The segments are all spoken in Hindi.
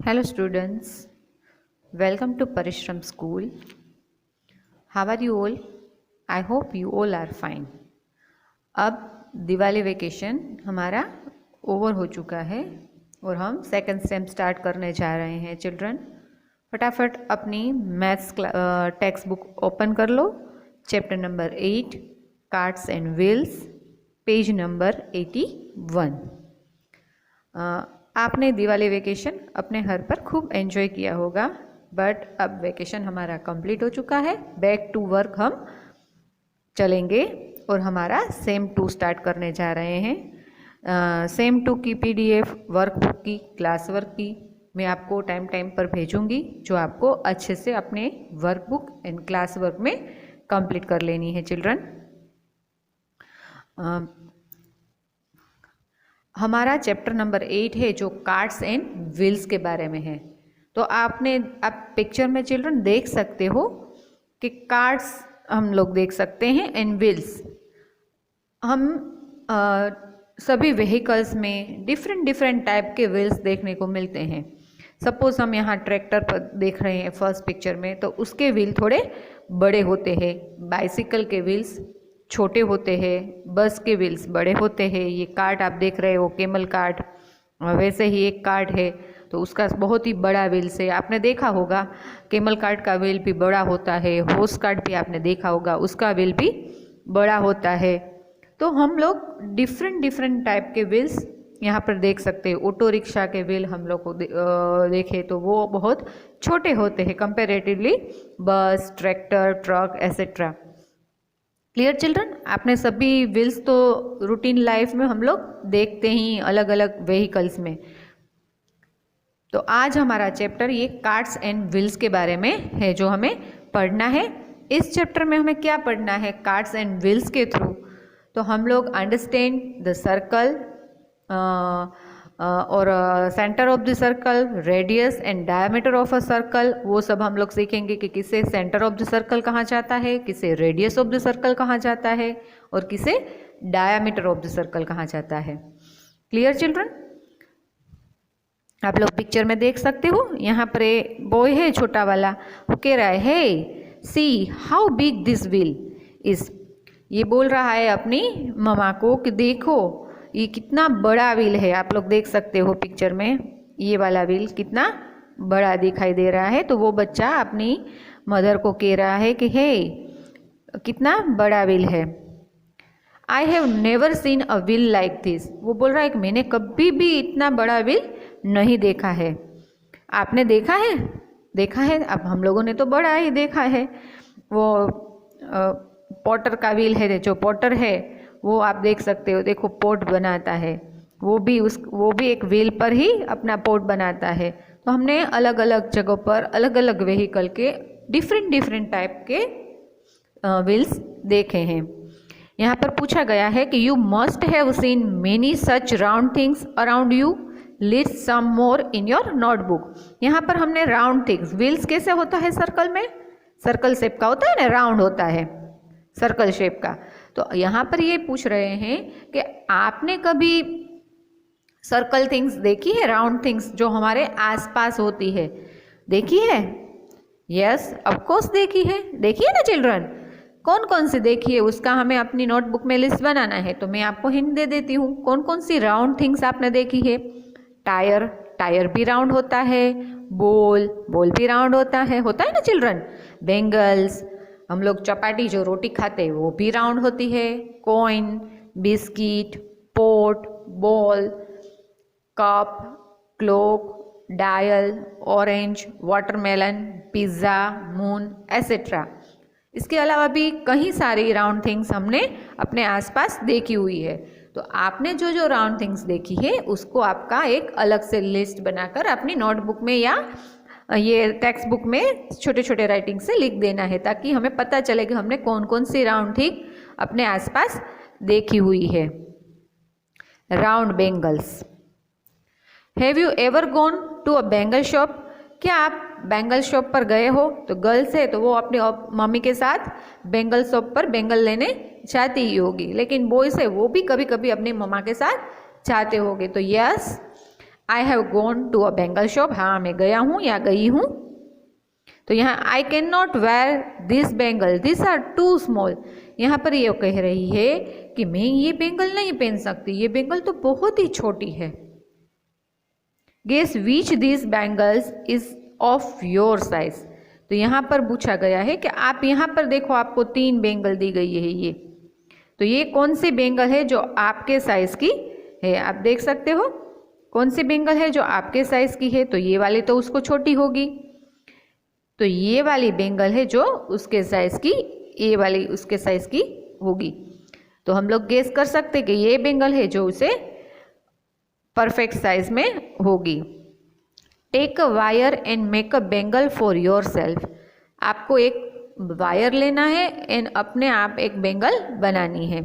Hello students, welcome to Parishram School. How are you all? I hope you all are fine. अब दिवाली वेकेशन हमारा ओवर हो चुका है और हम सेकंड सेम स्टार्ट करने जा रहे हैं चिल्ड्रन। फटाफट अपनी मैथ्स टेक्स्ट बुक ओपन कर लो। Chapter number 8 cards and wheels, page number 81। आपने दिवाली वेकेशन अपने घर पर खूब एंजॉय किया होगा, बट अब वेकेशन हमारा कंप्लीट हो चुका है। बैक टू वर्क हम चलेंगे और हमारा सेम 2 स्टार्ट करने जा रहे हैं। सेम 2 की PDF वर्कबुक की, क्लास वर्क की मैं आपको टाइम टाइम पर भेजूंगी, जो आपको अच्छे से अपने वर्कबुक एंड क्लास वर्क में कंप्लीट कर लेनी है चिल्ड्रन। हमारा चैप्टर नंबर 8 है जो कार्ड्स एंड व्हील्स के बारे में है। तो आप पिक्चर में चिल्ड्रन देख सकते हो कि कार्ड्स हम लोग देख सकते हैं एंड व्हील्स हम सभी व्हीकल्स में डिफरेंट टाइप के व्हील्स देखने को मिलते हैं। सपोज हम यहाँ ट्रैक्टर पर देख रहे हैं फर्स्ट पिक्चर में, तो उसके व्हील थोड़े बड़े होते हैं। बाइसिकल के व्हील्स छोटे होते हैं, बस के व्हील्स बड़े होते हैं। ये कार्ट आप देख रहे हो केमल कार्ट, वैसे ही एक कार्ट है तो उसका बहुत ही बड़ा व्हील्स है। आपने देखा होगा केमल कार्ट का व्हील भी बड़ा होता है, हॉर्स कार्ट भी आपने देखा होगा उसका व्हील भी बड़ा होता है। तो हम लोग डिफरेंट टाइप के व्हील्स यहाँ पर देख सकते हैं। ऑटो रिक्शा के व्हील हम लोग को देखें तो वो बहुत छोटे होते हैं कंपेरेटिवली बस, tractor, truck etcetera. Clear children? आपने सभी व्हील्स तो रूटीन लाइफ में हम लोग देखते ही अलग अलग व्हीकल्स में। तो आज हमारा चैप्टर ये कार्ड्स एंड व्हील्स के बारे में है जो हमें पढ़ना है। इस चैप्टर में हमें क्या पढ़ना है कार्ड्स एंड व्हील्स के थ्रू? तो हम लोग अंडरस्टैंड द सर्कल और centre of the circle, radius and diameter of a circle, वो सब हम लोग सीखेंगे कि किसे सेंटर ऑफ द सर्कल कहा जाता है, किसे रेडियस ऑफ द सर्कल कहा जाता है और किसे डायमीटर ऑफ द सर्कल कहा जाता है। Clear children? आप लोग पिक्चर में देख सकते हो, यहाँ पर बॉय है छोटा वाला, वो कह रहा है hey see how big this wheel is. ये बोल रहा है अपनी मम्मा को कि देखो ये कितना बड़ा व्हील है। आप लोग देख सकते हो पिक्चर में ये वाला व्हील कितना बड़ा दिखाई दे रहा है। तो वो बच्चा अपनी मदर को कह रहा है कि हे कितना बड़ा व्हील है। I have never seen a wheel like this. वो बोल रहा है कि मैंने कभी भी इतना बड़ा व्हील नहीं देखा है। आपने देखा है? देखा है। अब हम लोगों ने तो बड़ा ही देखा है। वो पॉटर का व्हील है, जो पॉटर है वो आप देख सकते हो, देखो पोट बनाता है, वो भी एक व्हील पर ही अपना पोट बनाता है। तो हमने अलग अलग जगहों पर अलग अलग व्हीकल के डिफरेंट टाइप के व्हील्स देखे हैं। यहाँ पर पूछा गया है कि you must have seen many such round things around you, list some more in your notebook. यहाँ पर हमने राउंड थिंग्स, व्हील्स कैसे होता है सर्कल में, सर्कल शेप का होता है ना, राउंड होता है सर्कल शेप का। तो यहाँ पर ये पूछ रहे हैं कि आपने कभी सर्कल थिंग्स देखी है, राउंड थिंग्स जो हमारे आसपास होती है, देखी है? यस ऑफ कोर्स देखी है। देखी है ना चिल्ड्रन? कौन कौन सी देखी है उसका हमें अपनी नोटबुक में लिस्ट बनाना है। तो मैं आपको हिंट दे देती हूँ कौन कौन सी राउंड थिंग्स आपने देखी है। टायर भी राउंड होता है, बॉल भी राउंड होता है ना चिल्ड्रन। बेंगल्स, हम लोग चपाटी जो रोटी खाते हैं वो भी राउंड होती है। Coin, biscuit, pot, ball, cup, clock, dial, orange, watermelon, pizza, moon et cetera. इसके अलावा भी कई सारी राउंड थिंग्स हमने अपने आसपास देखी हुई है। तो आपने जो राउंड थिंग्स देखी है उसको आपका एक अलग से लिस्ट बनाकर अपनी नोटबुक में या ये टेक्स्ट बुक में छोटे राइटिंग से लिख देना है, ताकि हमें पता चले कि हमने कौन कौन सी राउंड थिंग अपने आसपास देखी हुई है। Round bangles. Have you ever gone to a bangle shop? क्या आप बेंगल शॉप पर गए हो? तो गर्ल्स है तो वो अपनी मम्मी के साथ बेंगल शॉप पर बेंगल लेने जाती ही होगी, लेकिन बॉयज है वो भी कभी कभी अपनी मम्मा के साथ जाते होंगे। तो yes I have gone to a bangle shop, हाँ मैं गया हूँ या गई हूँ। तो यहाँ I can not wear this bangle, this are too small. यहाँ पर ये कह रही है कि मैं ये बेंगल नहीं पहन सकती, ये बेंगल तो बहुत ही छोटी है। Guess which this bangles is of your size. तो यहाँ पर पूछा गया है कि आप यहाँ पर देखो, आपको 3 बेंगल दी गई है ये, तो ये कौन सी बेंगल है जो आपके साइज की है। आप देख सकते हो कौन सी बेंगल है जो आपके साइज की है। तो ये वाली तो उसको छोटी होगी, तो ये वाली बेंगल है जो उसके साइज की, ये वाली उसके साइज की होगी। तो हम लोग गेस कर सकते कि ये बेंगल है जो उसे परफेक्ट साइज में होगी। Take a wire and make a bangle for your self. आपको एक वायर लेना है एंड अपने आप एक बेंगल बनानी है।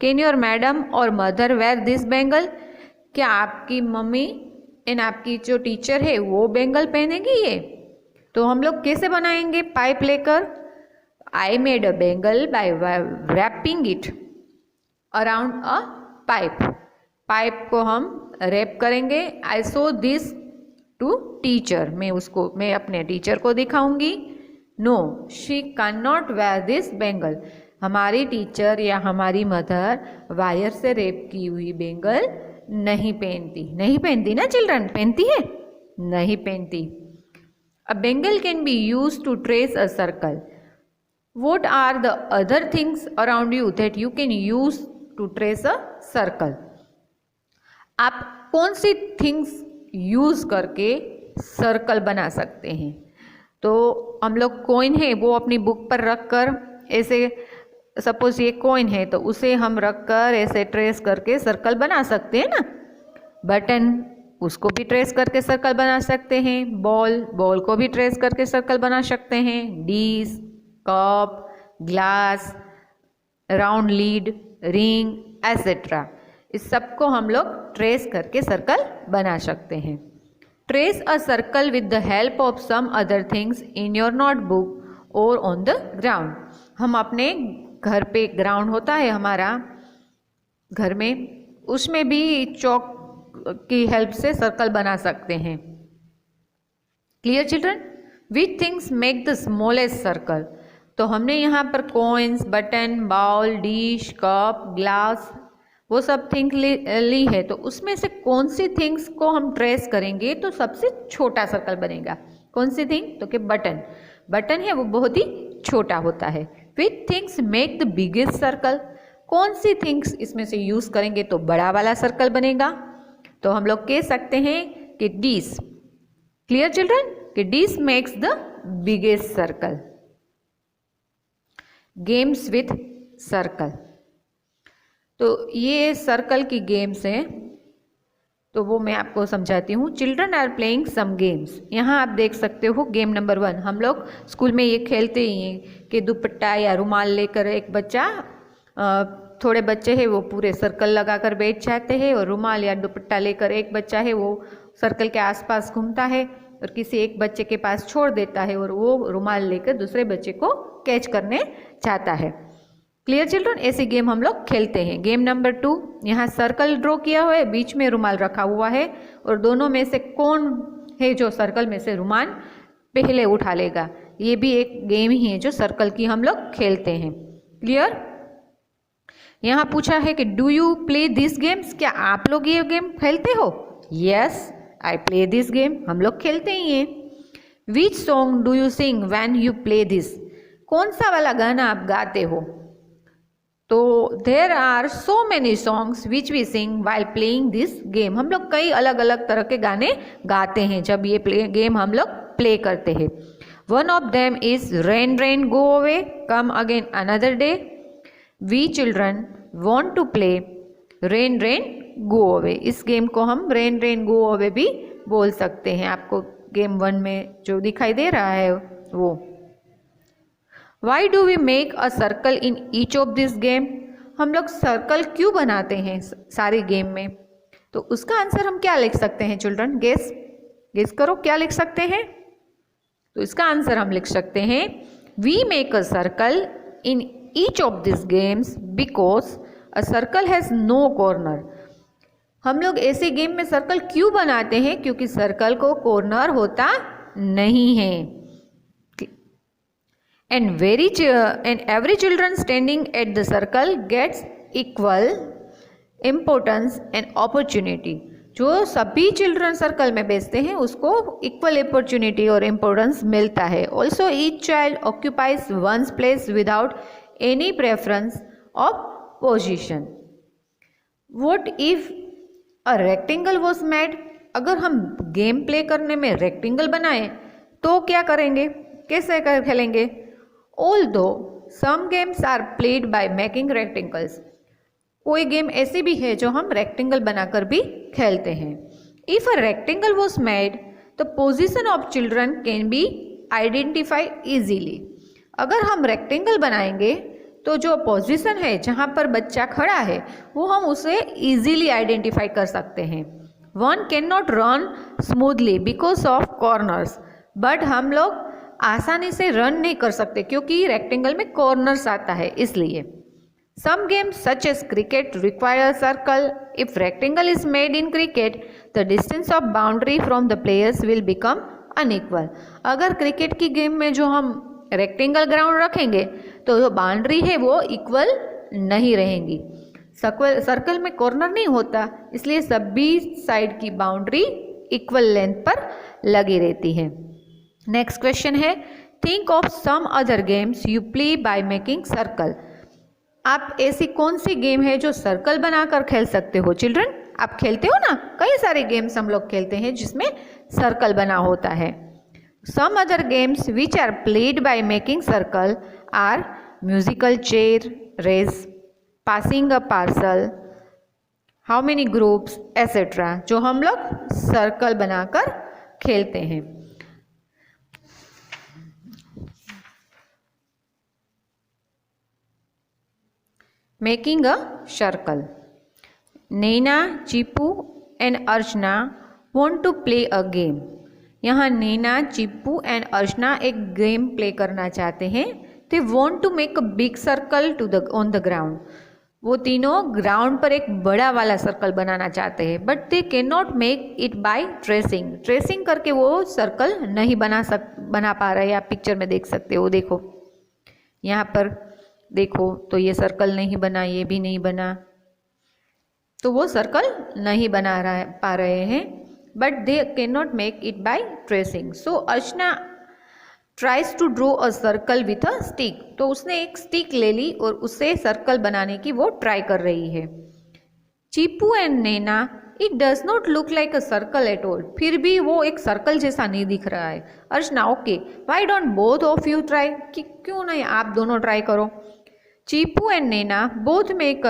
कैन योर मैडम और मदर वेयर दिस बेंगल। क्या आपकी मम्मी एंड आपकी जो टीचर है वो बेंगल पहनेगी ये। तो हम लोग कैसे बनाएंगे, पाइप लेकर। I made a bangle by wrapping it around a pipe. Pipe को हम रैप करेंगे। I show this to teacher, मैं अपने टीचर को दिखाऊंगी। No she can not wear this bangle. हमारी टीचर या हमारी मदर वायर से रैप की हुई बेंगल नहीं पहनती ना चिल्ड्रन, पहनती है? नहीं पहनती। A bangle can be use to trace a circle. What are the other things around you that you can use to trace a circle? आप कौन सी थिंग्स यूज करके सर्कल बना सकते हैं। तो हम लोग कॉइन है वो अपनी बुक पर रख कर ऐसे, सपोज ये कॉइन है तो उसे हम रख कर ऐसे ट्रेस करके सर्कल बना सकते हैं ना। बटन, उसको भी ट्रेस करके सर्कल बना सकते हैं। बॉल को भी ट्रेस करके सर्कल बना सकते हैं। Dish, cup, glass, round lead, ring etcetera, इस सबको हम लोग ट्रेस करके सर्कल बना सकते हैं। Trace a circle with the help of some other things in your notebook और ऑन द ग्राउंड। हम अपने घर पे ग्राउंड होता है हमारा घर में, उसमें भी चौक की हेल्प से सर्कल बना सकते हैं। Clear children? Which things make the smallest circle. तो हमने यहाँ पर coins, button, bowl, dish, cup, glass, वो सब थिंग ली है। तो उसमें से कौन सी थिंग्स को हम ट्रेस करेंगे तो सबसे छोटा सर्कल बनेगा। कौन सी थिंग? तो कि बटन है वो बहुत ही छोटा होता है। विच things make the biggest circle. कौन सी थिंग्स इसमें से यूज करेंगे तो बड़ा वाला सर्कल बनेगा। तो हम लोग कह सकते हैं कि डिश। Clear children? कि dish makes the biggest circle. Games with circle. तो ये सर्कल की गेम्स हैं, तो वो मैं आपको समझाती हूँ। Children are playing some games. यहाँ आप देख सकते हो गेम नंबर 1। हम लोग स्कूल में ये खेलते ही हैं कि दुपट्टा या रुमाल लेकर एक बच्चा, थोड़े बच्चे हैं वो पूरे सर्कल लगाकर बैठ जाते हैं, और रुमाल या दुपट्टा लेकर एक बच्चा है वो सर्कल के आसपास घूमता है और किसी एक बच्चे के पास छोड़ देता है, और वो रुमाल लेकर दूसरे बच्चे को कैच करने चाहता है। Clear children? ऐसी गेम हम लोग खेलते हैं। गेम नंबर 2, यहाँ सर्कल ड्रॉ किया हुआ है, बीच में रुमाल रखा हुआ है, और दोनों में से कौन है जो सर्कल में से रुमाल पहले उठा लेगा। ये भी एक गेम ही है जो सर्कल की हम लोग खेलते हैं। क्लियर? यहाँ पूछा है कि do you play this games. क्या आप लोग ये गेम खेलते हो? Yes, I play this game. हम लोग खेलते ही हैं। Which song do you sing when you play this. कौन सा वाला गाना आप गाते हो? तो there are so many songs which we sing while playing this game. हम लोग कई अलग अलग तरह के गाने गाते हैं जब ये गेम हम लोग प्ले करते हैं। One of them is rain rain go away, come again another day. We children want to play rain rain go away. इस गेम को हम रेन रेन गो अवे भी बोल सकते हैं। आपको गेम 1 में जो दिखाई दे रहा है वो। Why do we make a circle in each of this game. हम लोग सर्कल क्यों बनाते हैं सारी गेम में? तो उसका आंसर हम क्या लिख सकते हैं चिल्ड्रन? गेस करो क्या लिख सकते हैं। तो इसका आंसर हम लिख सकते हैं we make a circle in each of this games because a circle has no corner. हम लोग ऐसे गेम में सर्कल क्यों बनाते हैं? क्योंकि सर्कल को कॉर्नर होता नहीं है। And every children standing at the circle gets equal importance and opportunity. जो सभी चिल्ड्रन सर्कल में बैठते हैं उसको इक्वल अपॉर्चुनिटी और इम्पोर्टेंस मिलता है। Also each child occupies ones place without any preference of position. What if a rectangle was made? अगर हम गेम प्ले करने में रेक्टेंगल बनाए तो क्या करेंगे, कैसे खेलेंगे? Although some games are played by making rectangles. कोई गेम ऐसी भी है जो हम रेक्टेंगल बनाकर भी खेलते हैं। If a rectangle was made the position of children can be identify easily. अगर हम रेक्टेंगल बनाएंगे तो जो पोजीशन है जहाँ पर बच्चा खड़ा है वो हम उसे इजीली आइडेंटिफाई कर सकते हैं। One can not run smoothly because of corners. But हम लोग आसानी से रन नहीं कर सकते क्योंकि रेक्टेंगल में कॉर्नर्स आता है, इसलिए। Some games such as cricket require a circle. If rectangle is made in cricket, the distance of boundary from the players will become unequal. अगर क्रिकेट की गेम में जो हम रेक्टेंगल ग्राउंड रखेंगे तो जो बाउंड्री है वो इक्वल नहीं रहेंगी। सर्कल में कॉर्नर नहीं होता, इसलिए सभी साइड की बाउंड्री इक्वल लेंथ पर लगी रहती है। नेक्स्ट क्वेश्चन है, think of some other games you play by making circle. आप ऐसी कौन सी गेम है जो सर्कल बनाकर खेल सकते हो? चिल्ड्रन, आप खेलते हो ना, कई सारे गेम्स हम लोग खेलते हैं जिसमें सर्कल बना होता है। Some other games which are played by making circle are musical chair race, passing a parcel, how many groups etcetera, जो हम लोग सर्कल बनाकर खेलते हैं। Making a circle. Naina, Chipu and Archana want to play a game. यहाँ नैना, चिप्पू एंड अर्चना एक गेम प्ले करना चाहते हैं। They want to make a big circle on the ground. वो तीनों ग्राउंड पर एक बड़ा वाला सर्कल बनाना चाहते हैं, but they can not make it by tracing. Tracing करके वो सर्कल नहीं बना पा रहे हैं। आप पिक्चर में देख सकते हो, देखो यहाँ पर देखो तो ये सर्कल नहीं बना, ये भी नहीं बना, तो वो सर्कल नहीं पा रहे हैं। But they can not make it by tracing. So Archana tries to draw a circle with a stick. तो उसने एक स्टिक ले ली और उससे सर्कल बनाने की वो ट्राई कर रही है। Chippu and Naina, it does not look like a circle at all. फिर भी वो एक सर्कल जैसा नहीं दिख रहा है। Archana, okay why don't both of you try, कि क्यों नहीं आप दोनों ट्राई करो। Chippu and Naina both make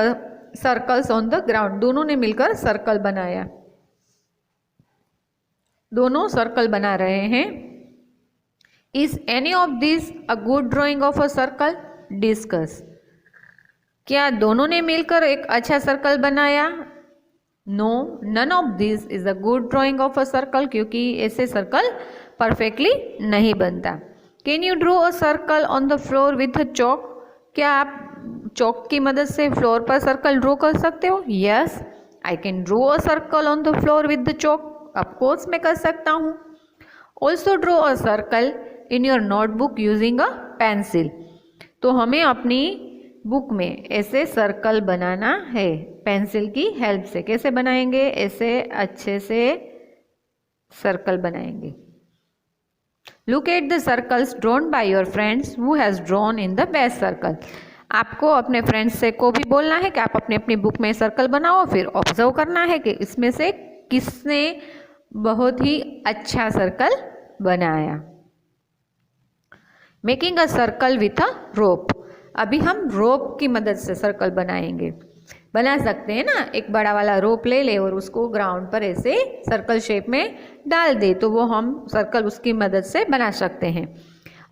circles on the ground. दोनों ने मिलकर सर्कल बनाया, दोनों सर्कल बना रहे हैं। Is any of this a good drawing of a circle? Discuss. क्या दोनों ने मिलकर एक अच्छा सर्कल बनाया? No, none of this is a good drawing of a circle, क्योंकि ऐसे सर्कल परफेक्टली नहीं बनता। Can you draw a circle on the floor with a chalk? क्या आप चॉक की मदद से फ्लोर पर सर्कल ड्रॉ कर सकते हो? Yes, I can draw a circle on the floor with the chalk. Of course मैं कर सकता हूँ। Also draw a circle in your notebook using a pencil. तो हमें अपनी बुक में ऐसे सर्कल बनाना है पेंसिल की हेल्प से। कैसे बनाएंगे? ऐसे अच्छे से सर्कल बनाएंगे। Look at the circles drawn by your friends who has drawn in the best circle. आपको अपने फ्रेंड्स से को भी बोलना है कि आप अपनी अपनी बुक में सर्कल बनाओ, फिर ऑब्जर्व करना है कि इसमें से किसने बहुत ही अच्छा सर्कल बनाया। Making a circle with a rope. अभी हम रोप की मदद से सर्कल बना सकते हैं ना। एक बड़ा वाला रोप ले ले और उसको ग्राउंड पर ऐसे सर्कल शेप में डाल दे तो वो हम सर्कल उसकी मदद से बना सकते हैं।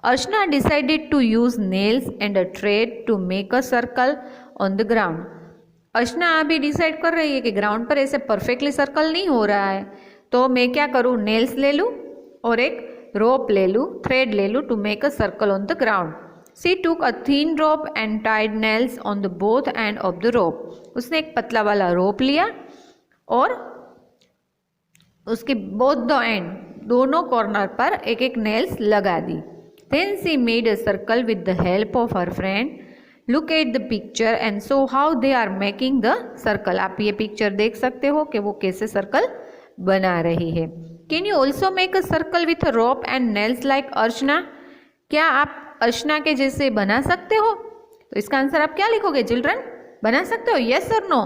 Archana decided to use nails and a thread to make a circle on the ground. Archana अभी डिसाइड कर रही है कि ग्राउंड पर ऐसे परफेक्टली सर्कल नहीं हो रहा है, तो मैं क्या करूँ, नेल्स ले लूँ और एक रोप ले लूँ, थ्रेड ले लूँ to make a circle on the ground. She took a thin rope and tied nails on the both end of the rope. उसने एक पतला वाला रोप लिया और उसके बोथ द एंड दोनों कॉर्नर पर एक एक नेल्स लगा दी। Then she made a circle with the help of her friend. Look at the picture and so how they are making the circle. आप ये पिक्चर देख सकते हो कि वो कैसे सर्कल बना रही है। Can you also make a circle with a rope and nails like Archana. क्या आप अर्चना के जैसे बना सकते हो? तो इसका आंसर आप क्या लिखोगे चिल्ड्रन? बना सकते हो? यस और no?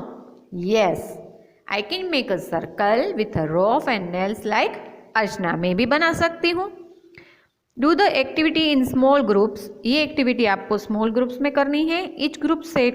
Yes, I can make a circle with a rope and nails like Archana. मैं भी बना सकती हूँ। Do the activity in small groups. ये एक्टिविटी आपको स्मॉल ग्रुप्स में करनी है। ईच ग्रुप से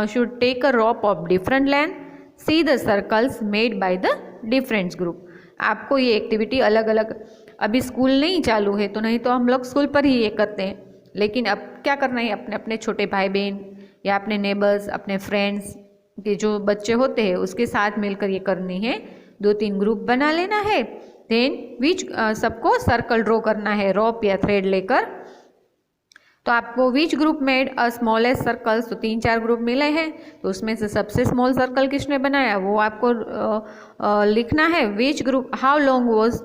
should take a rope of different length. See the circles made by the different group. आपको ये एक्टिविटी अलग अलग, अभी स्कूल नहीं चालू है तो नहीं तो हम लोग स्कूल पर ही ये करते हैं, लेकिन अब क्या करना है, अपने अपने छोटे भाई बहन या अपने नेबर्स, अपने फ्रेंड्स के जो बच्चे होते हैं उसके साथ मिलकर ये करनी है। 2-3 ग्रुप बना लेना है। देन विच सबको सर्कल ड्रॉ करना है रोप या थ्रेड लेकर। तो आपको which group made a smallest circles, तो 3-4 ग्रुप मिले हैं, तो उसमें से सबसे स्मॉल सर्कल किसने बनाया वो आपको लिखना है। Which group, how long was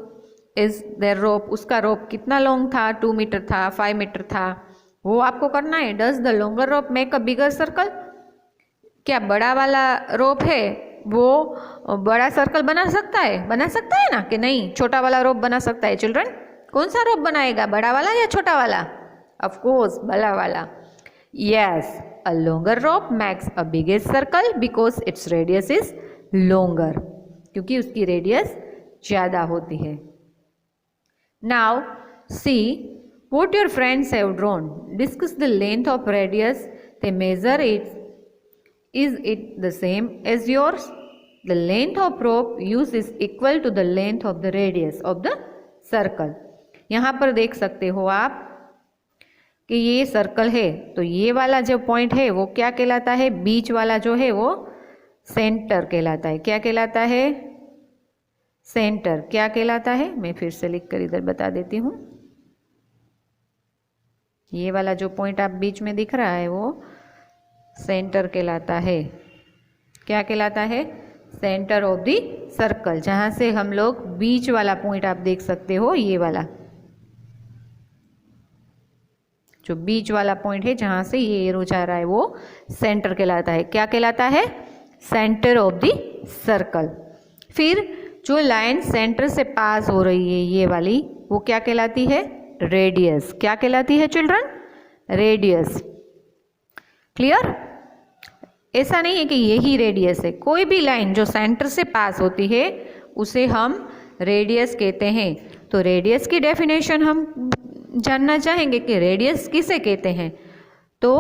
is their rope, उसका रोप कितना लॉन्ग था, 2 मीटर था, 5 मीटर था, वो आपको करना है। Does the longer rope make a bigger circle. क्या बड़ा वाला रोप है वो बड़ा सर्कल बना सकता है? बना सकता है ना कि नहीं? छोटा वाला रोप बना सकता है चिल्ड्रन? कौन सा रोप बनाएगा, बड़ा वाला या छोटा वाला? ऑफ कोर्स बड़ा वाला। Yes, a longer rope makes a biggest circle because its radius is longer, क्योंकि उसकी रेडियस ज़्यादा होती है। Now see what your friends have drawn. Discuss the length of radius they measure it. Is it the same as yours? The length of rope used is equal to the length of the radius of the circle. यहाँ पर देख सकते हो आप कि ये सर्कल है, तो ये वाला जो पॉइंट है वो क्या कहलाता है? बीच वाला जो है वो सेंटर कहलाता है। क्या कहलाता है? सेंटर। क्या कहलाता है? मैं फिर से लिख कर इधर बता देती हूँ। ये वाला जो पॉइंट आप बीच में दिख रहा है वो सेंटर कहलाता है। क्या कहलाता है? Centre of the circle. जहाँ से हम लोग बीच वाला पॉइंट आप देख सकते हो, ये वाला जो बीच वाला पॉइंट है जहाँ से ये एरो जा रहा है वो सेंटर कहलाता है। क्या कहलाता है? Centre of the circle. फिर जो लाइन सेंटर से पास हो रही है ये वाली, वो क्या कहलाती है? रेडियस। क्या कहलाती है चिल्ड्रन? रेडियस। क्लियर? ऐसा नहीं है कि यही रेडियस है, कोई भी लाइन जो सेंटर से पास होती है उसे हम रेडियस कहते हैं। तो रेडियस की डेफिनेशन हम जानना चाहेंगे कि रेडियस किसे कहते हैं। तो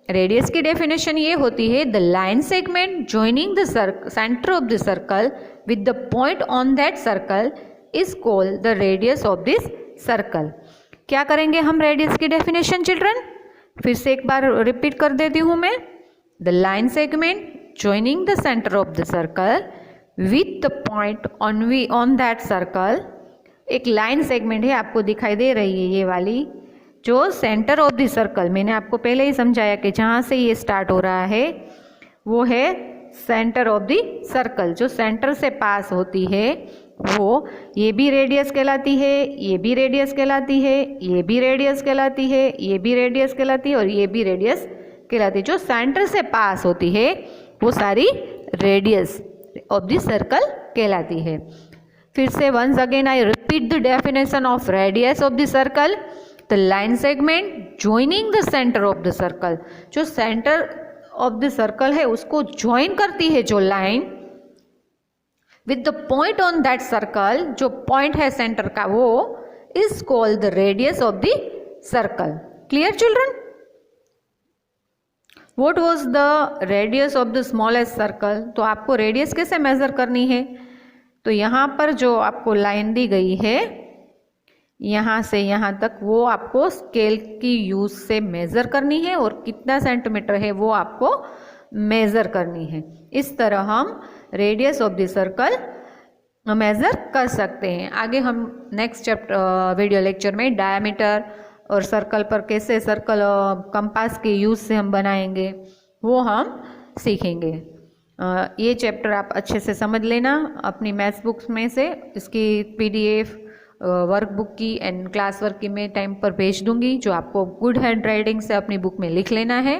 रेडियस की डेफिनेशन ये होती है, the line segment joining the centre of the circle with the point on that circle is called the radius of this circle. क्या करेंगे हम रेडियस की डेफिनेशन चिल्ड्रन? फिर से एक बार रिपीट कर देती हूँ मैं। The line segment joining the centre of the circle with the point on that circle. एक लाइन सेगमेंट है, आपको दिखाई दे रही है ये वाली, जो सेंटर ऑफ द सर्कल, मैंने आपको पहले ही समझाया कि जहाँ से ये स्टार्ट हो रहा है वो है सेंटर ऑफ द सर्कल। जो सेंटर से पास होती है वो ये भी रेडियस कहलाती है, ये भी रेडियस कहलाती है, ये भी रेडियस कहलाती है, ये भी रेडियस कहलाती है और ये भी रेडियस कहलाती है। जो सेंटर से पास होती है वो सारी रेडियस ऑफ द सर्कल कहलाती है। फिर से once again I repeat the definition of radius of the circle, the line segment joining the centre of the circle. जो सेंटर ऑफ द सर्कल है उसको ज्वाइन करती है जो line with the point on that circle, जो पॉइंट है सेंटर का वो is called the radius of the circle. Clear children? What was the radius of the smallest circle? तो आपको रेडियस कैसे मेजर करनी है? तो यहाँ पर जो आपको लाइन दी गई है यहाँ से यहाँ तक, वो आपको स्केल की यूज से मेजर करनी है और कितना सेंटीमीटर है वो आपको मेजर करनी है। इस तरह हम radius of the circle measure कर सकते हैं। आगे हम नेक्स्ट चैप्टर वीडियो लेक्चर में डायमीटर और सर्कल पर कैसे सर्कल कंपास के यूज से हम बनाएंगे वो हम सीखेंगे। ये चैप्टर आप अच्छे से समझ लेना अपनी मैथ्स बुक्स में से। इसकी PDF वर्कबुक की एंड क्लास वर्क की मैं टाइम पर भेज दूंगी, जो आपको गुड हैंड राइटिंग से अपनी बुक में लिख लेना है।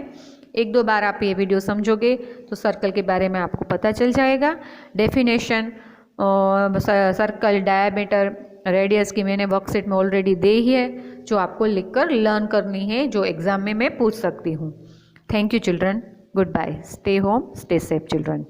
एक दो बार आप ये वीडियो समझोगे तो सर्कल के बारे में आपको पता चल जाएगा। डेफिनेशन, सर्कल, डायमीटर, रेडियस की मैंने वर्कशीट में ऑलरेडी दी है, जो आपको लिखकर लर्न करनी है, जो एग्ज़ाम में मैं पूछ सकती हूँ। Thank you children, goodbye, stay home, stay safe children.